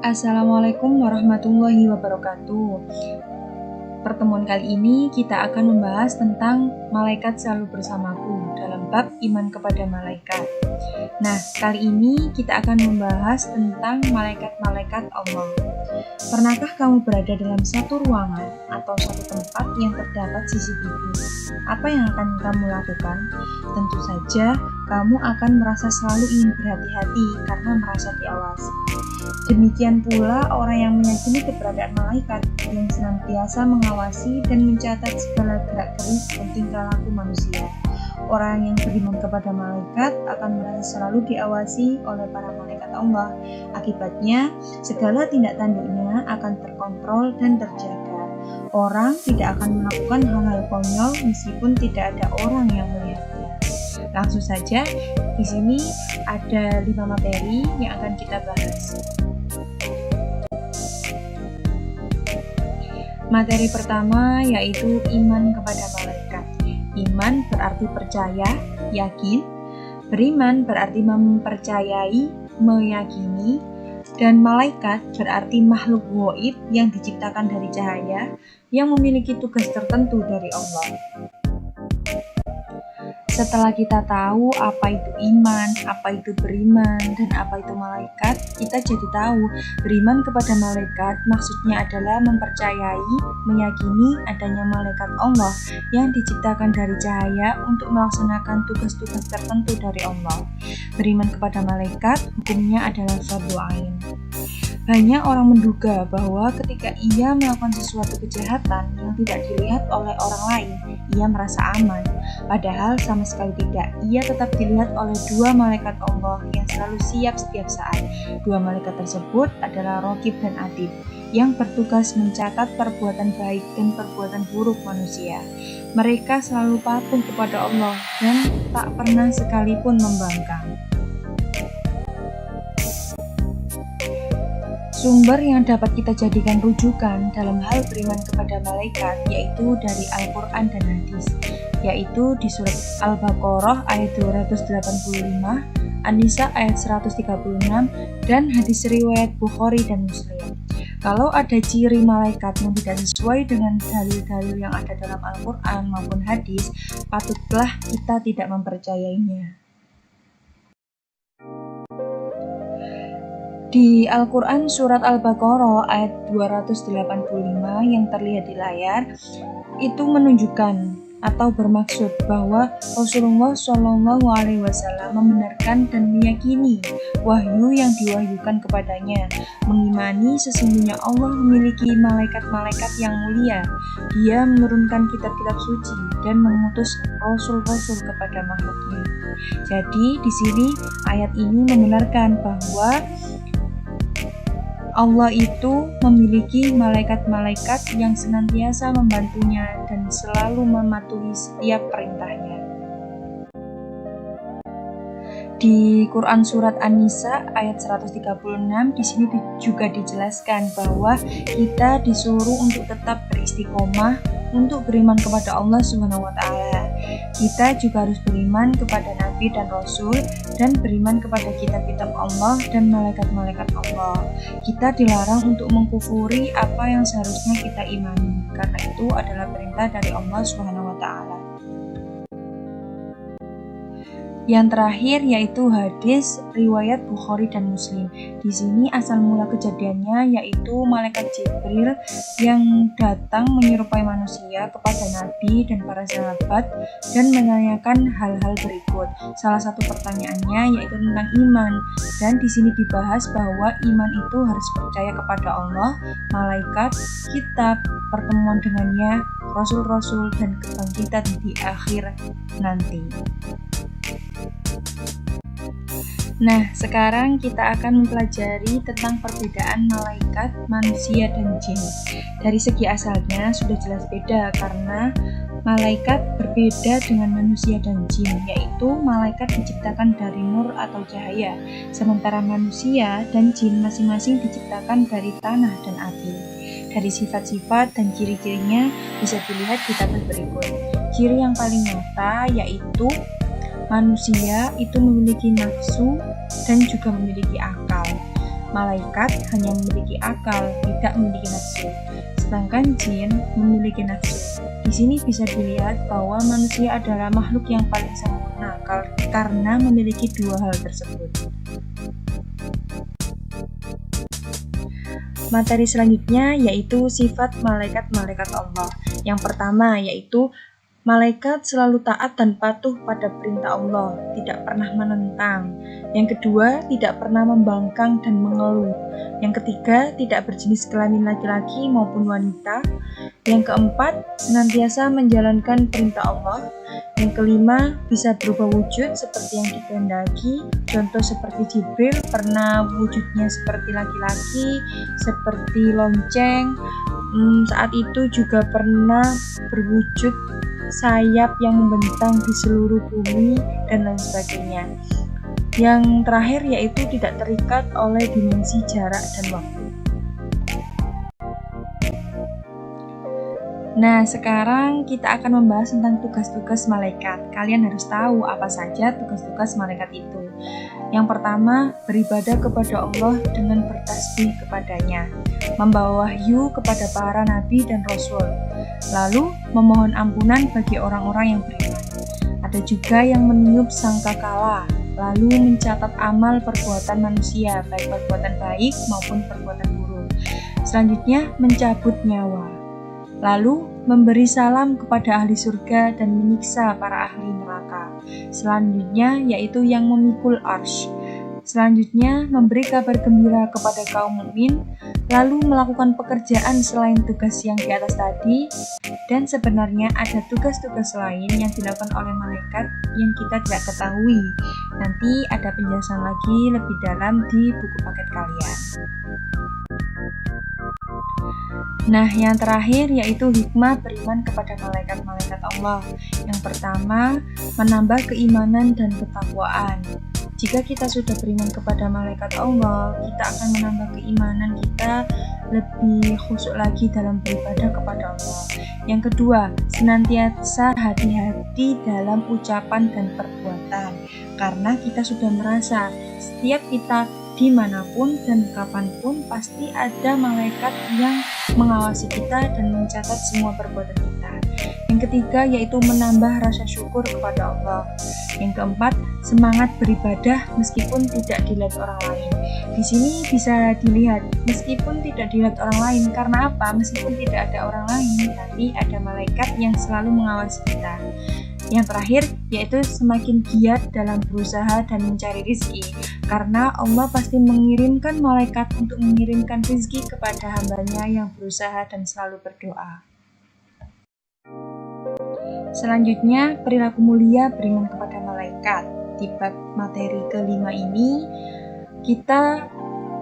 Assalamualaikum warahmatullahi wabarakatuh. Pertemuan kali ini kita akan membahas tentang malaikat selalu bersamaku dalam bab iman kepada malaikat. Nah, kali ini kita akan membahas tentang malaikat-malaikat Allah. Pernahkah kamu berada dalam satu ruangan atau satu tempat yang terdapat CCTV? Apa yang akan kamu lakukan? Tentu saja, kamu akan merasa selalu ingin berhati-hati karena merasa diawasi. Demikian pula orang yang meyakini keberadaan malaikat yang senantiasa mengawasi dan mencatat segala gerak-gerik dan tingkah laku manusia. Orang yang beriman kepada malaikat akan merasa selalu diawasi oleh para malaikat Allah. Akibatnya, segala tindak tanduknya akan terkontrol dan terjaga. Orang tidak akan melakukan hal-hal konyol meskipun tidak ada orang yang melihatnya. Langsung saja, di sini ada 5 materi yang akan kita bahas. Materi pertama yaitu iman kepada malaikat. Iman berarti percaya, yakin. Beriman berarti mempercayai, meyakini. Dan malaikat berarti makhluk gaib yang diciptakan dari cahaya yang memiliki tugas tertentu dari Allah. Setelah kita tahu apa itu iman, apa itu beriman, dan apa itu malaikat, kita jadi tahu beriman kepada malaikat maksudnya adalah mempercayai, meyakini adanya malaikat Allah yang diciptakan dari cahaya untuk melaksanakan tugas-tugas tertentu dari Allah. Beriman kepada malaikat hukumnya adalah fardhu ain. Banyak orang menduga bahwa ketika ia melakukan sesuatu kejahatan yang tidak dilihat oleh orang lain, ia merasa aman. Padahal sama sekali tidak. Ia tetap dilihat oleh 2 malaikat Allah yang selalu siap setiap saat. 2 malaikat tersebut adalah Raqib dan Atid, yang bertugas mencatat perbuatan baik dan perbuatan buruk manusia. Mereka selalu patuh kepada Allah dan tak pernah sekalipun membangkang. Sumber yang dapat kita jadikan rujukan dalam hal beriman kepada malaikat yaitu dari Al-Quran dan hadis, yaitu di surat Al-Baqarah ayat 285, An-Nisa ayat 136, dan hadis riwayat Bukhari dan Muslim. Kalau ada ciri malaikat yang tidak sesuai dengan dalil-dalil yang ada dalam Al-Quran maupun hadis, patutlah kita tidak mempercayainya. Di Al-Quran surat Al-Baqarah ayat 285 yang terlihat di layar, itu menunjukkan atau bermaksud bahwa Rasulullah SAW membenarkan dan meyakini wahyu yang diwahyukan kepadanya, mengimani sesungguhnya Allah memiliki malaikat-malaikat yang mulia. Dia menurunkan kitab-kitab suci dan mengutus rasul-rasul kepada makhluknya. Jadi di sini ayat ini membenarkan bahwa Allah itu memiliki malaikat-malaikat yang senantiasa membantunya dan selalu mematuhi setiap perintahnya. Di Quran surat An-Nisa ayat 136 di sini juga dijelaskan bahwa kita disuruh untuk tetap beristiqomah untuk beriman kepada Allah Subhanahu wa taala. Kita juga harus beriman kepada nabi dan rasul dan beriman kepada kitab-kitab Allah dan malaikat-malaikat Allah. Kita dilarang untuk mengkufuri apa yang seharusnya kita imani, karena itu adalah perintah dari Allah Subhanahu wa taala. Yang terakhir yaitu hadis riwayat Bukhari dan Muslim. Di sini asal mula kejadiannya yaitu malaikat Jibril yang datang menyerupai manusia kepada Nabi dan para sahabat dan menanyakan hal-hal berikut. Salah satu pertanyaannya yaitu tentang iman, dan di sini dibahas bahwa iman itu harus percaya kepada Allah, malaikat, kitab, pertemuan dengannya, rasul-rasul, dan kebangkitan di akhir nanti. Nah, sekarang kita akan mempelajari tentang perbedaan malaikat, manusia, dan jin. Dari segi asalnya sudah jelas beda karena malaikat berbeda dengan manusia dan jin, yaitu malaikat diciptakan dari nur atau cahaya, sementara manusia dan jin masing-masing diciptakan dari tanah dan api. Dari sifat-sifat dan ciri-cirinya bisa dilihat di tabel berikut. Ciri yang paling nyata yaitu manusia itu memiliki nafsu dan juga memiliki akal. malaikat hanya memiliki akal, tidak memiliki nafsu. Sedangkan jin memiliki nafsu. Di sini bisa dilihat bahwa manusia adalah makhluk yang paling sempurna karena memiliki dua hal tersebut. Materi selanjutnya yaitu sifat malaikat-malaikat Allah. Yang pertama yaitu malaikat selalu taat dan patuh pada perintah Allah, tidak pernah menentang. Yang kedua, tidak pernah membangkang dan mengeluh. Yang ketiga, tidak berjenis kelamin laki-laki maupun wanita. Yang keempat, senantiasa menjalankan perintah Allah. Yang kelima, bisa berubah wujud seperti yang dikehendaki. Contoh seperti Jibril pernah wujudnya seperti laki-laki, seperti lonceng. Saat itu juga pernah berwujud sayap yang membentang di seluruh bumi dan lain sebagainya. Yang terakhir yaitu tidak terikat oleh dimensi jarak dan waktu. Nah, sekarang kita akan membahas tentang tugas-tugas malaikat. Kalian harus tahu apa saja tugas-tugas malaikat itu. Yang pertama, beribadah kepada Allah dengan bertasbih kepadanya, membawa wahyu kepada para nabi dan rasul, lalu memohon ampunan bagi orang-orang yang beriman. Ada juga yang meniup sangkakala, lalu mencatat amal perbuatan manusia, baik perbuatan baik maupun perbuatan buruk. Selanjutnya, mencabut nyawa, lalu memberi salam kepada ahli surga dan menyiksa para ahli neraka. Selanjutnya yaitu yang memikul arsy. Selanjutnya memberi kabar gembira kepada kaum mukmin, lalu melakukan pekerjaan selain tugas yang di atas tadi. Dan sebenarnya ada tugas-tugas lain yang dilakukan oleh malaikat yang kita tidak ketahui. Nanti ada penjelasan lagi lebih dalam di buku paket kalian. Nah, yang terakhir yaitu hikmah beriman kepada malaikat-malaikat Allah. Yang pertama, menambah keimanan dan ketakwaan. Jika kita sudah beriman kepada malaikat Allah, kita akan menambah keimanan kita, lebih khusyuk lagi dalam beribadah kepada Allah. Yang kedua, senantiasa hati-hati dalam ucapan dan perbuatan, karena kita sudah merasa setiap kita dimanapun dan kapanpun pasti ada malaikat yang mengawasi kita dan mencatat semua perbuatan kita. Yang ketiga yaitu menambah rasa syukur kepada Allah. Yang keempat, semangat beribadah meskipun tidak dilihat orang lain. Di sini bisa dilihat meskipun tidak dilihat orang lain. Karena apa? Meskipun tidak ada orang lain, tapi ada malaikat yang selalu mengawasi kita. Yang terakhir yaitu semakin giat dalam berusaha dan mencari rezeki, karena Allah pasti mengirimkan malaikat untuk mengirimkan rezeki kepada hambanya yang berusaha dan selalu berdoa. Selanjutnya, perilaku mulia beriman kepada malaikat. Di bab materi kelima ini, kita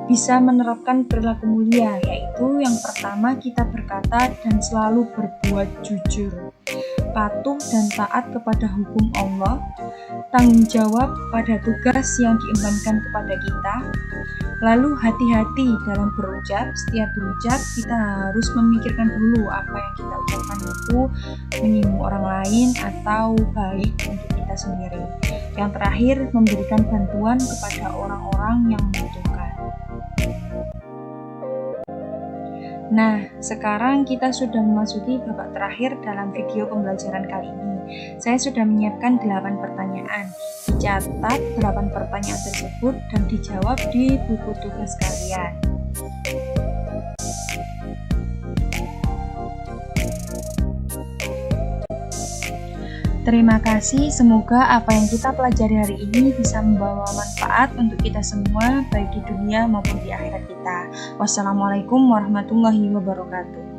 bisa menerapkan perilaku mulia, yaitu yang pertama kita berkata dan selalu berbuat jujur, patuh dan taat kepada hukum Allah, tanggung jawab pada tugas yang diembankan kepada kita, lalu hati-hati dalam berucap. Setiap berucap kita harus memikirkan dulu apa yang kita ucapkan itu menyinggung orang lain atau baik untuk kita sendiri. Yang terakhir, memberikan bantuan kepada orang-orang yang membutuhkan. Nah, sekarang kita sudah memasuki babak terakhir dalam video pembelajaran kali ini. Saya sudah menyiapkan 8 pertanyaan. Dicatat 8 pertanyaan tersebut dan dijawab di buku tugas kalian. Terima kasih, semoga apa yang kita pelajari hari ini bisa membawa manfaat untuk kita semua, baik di dunia maupun di akhirat kita. Wassalamualaikum warahmatullahi wabarakatuh.